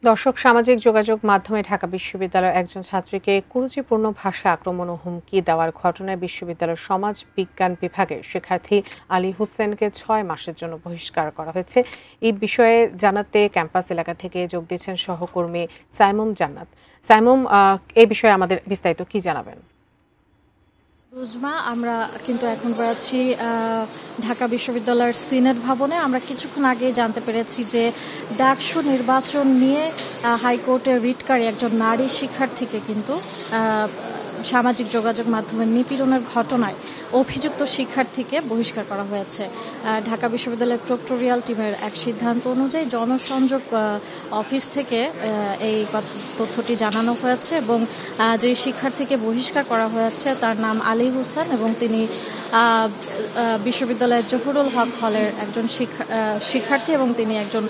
দর্শক সামাজিক যোগাযোগ মাধ্যমে ঢাকা বিশ্ববিদ্যালয়ের একজন ছাত্রীকে কুরুচিপূর্ণ ভাষা আক্রমণ ও হুমকি দেওয়ার ঘটনায় বিশ্ববিদ্যালয়ের সমাজ বিজ্ঞান বিভাগের শিক্ষার্থী আলী হোসেনকে ৬ মাসের জন্য বহিষ্কার করা হয়েছে। এই বিষয়ে জানাতে ক্যাম্পাস এলাকা থেকে যোগ দিচ্ছেন সহকর্মী সাইমুম জান্নাত। সাইমুম, এই বিষয়ে আমাদের বিস্তারিত কি জানাবেন? রুজমা, আমরা কিন্তু এখন রয়েছি ঢাকা বিশ্ববিদ্যালয়ের সিনেট ভবনে। আমরা কিছুক্ষণ আগে জানতে পেরেছি যে ডাকসু নির্বাচন নিয়ে হাইকোর্টের রিটকারী একজন নারী শিক্ষার্থীকে কিন্তু সামাজিক যোগাযোগ মাধ্যমে নিপীড়নের ঘটনায় অভিযুক্ত শিক্ষার্থীকে বহিষ্কার করা হয়েছে। ঢাকা বিশ্ববিদ্যালয়ের প্রক্টোরিয়াল টিমের এক সিদ্ধান্ত অনুযায়ী জনসংযোগ অফিস থেকে এই তথ্যটি জানানো হয়েছে এবং যে শিক্ষার্থীকে বহিষ্কার করা হয়েছে তার নাম আলী হোসেন এবং তিনি বিশ্ববিদ্যালয়ের জহুরুল হক হলের একজন শিক্ষার্থী এবং তিনি একজন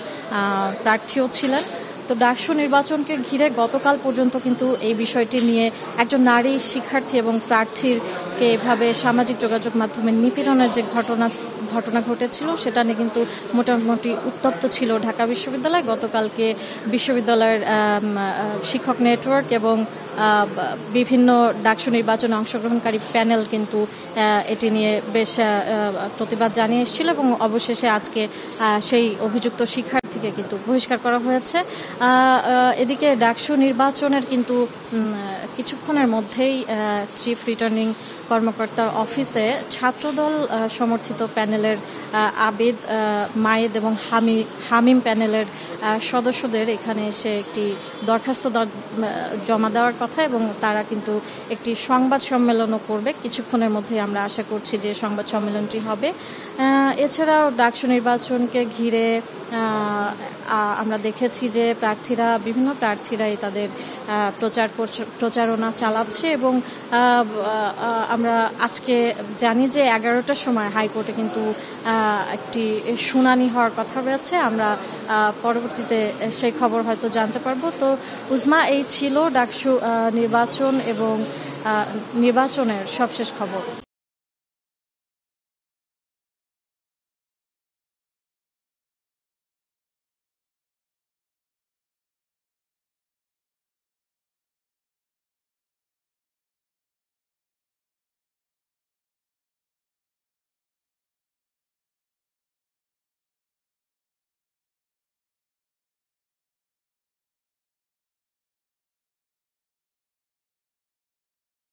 প্রার্থীও ছিলেন। তো ডাকসু নির্বাচনকে ঘিরে গতকাল পর্যন্ত কিন্তু এই বিষয়টি নিয়ে একজন নারী শিক্ষার্থী এবং প্রার্থীকে এভাবে সামাজিক যোগাযোগ মাধ্যমে নিপীড়নের যে ঘটনা ঘটেছিল সেটা নিয়ে কিন্তু মোটামুটি উত্তপ্ত ছিল ঢাকা বিশ্ববিদ্যালয়। গতকালকে বিশ্ববিদ্যালয়ের শিক্ষক নেটওয়ার্ক এবং বিভিন্ন ডাকসু নির্বাচনে অংশগ্রহণকারী প্যানেল কিন্তু এটি নিয়ে বেশ প্রতিবাদ জানিয়ে এসেছিল এবং অবশেষে আজকে সেই অভিযুক্ত শিক্ষার্থীকে কিন্তু বহিষ্কার করা হয়েছে। এদিকে ডাকসু নির্বাচনের কিন্তু কিছুক্ষণের মধ্যেই চিফ রিটার্নিং কর্মকর্তার অফিসে ছাত্রদল সমর্থিত প্যানেলের আবেদ, মায়েদ এবং হামিম প্যানেলের সদস্যদের এখানে এসে একটি দরখাস্ত জমা দেওয়ার কথা এবং তারা কিন্তু একটি সংবাদ সম্মেলনও করবে। কিছুক্ষণের মধ্যেই আমরা আশা করছি যে সংবাদ সম্মেলনটি হবে। এছাড়াও ডাকসু নির্বাচনকে ঘিরে আমরা দেখেছি যে বিভিন্ন প্রার্থীরাই তাদের প্রচারণা চালাচ্ছে এবং আমরা আজকে জানি যে 11টার সময় হাইকোর্টে কিন্তু একটি শুনানি হওয়ার কথা রয়েছে। আমরা পরবর্তীতে সেই খবর হয়তো জানতে পারবো। তো উজমা, এই ছিল ডাকসু নির্বাচন এবং নির্বাচনের সবশেষ খবর।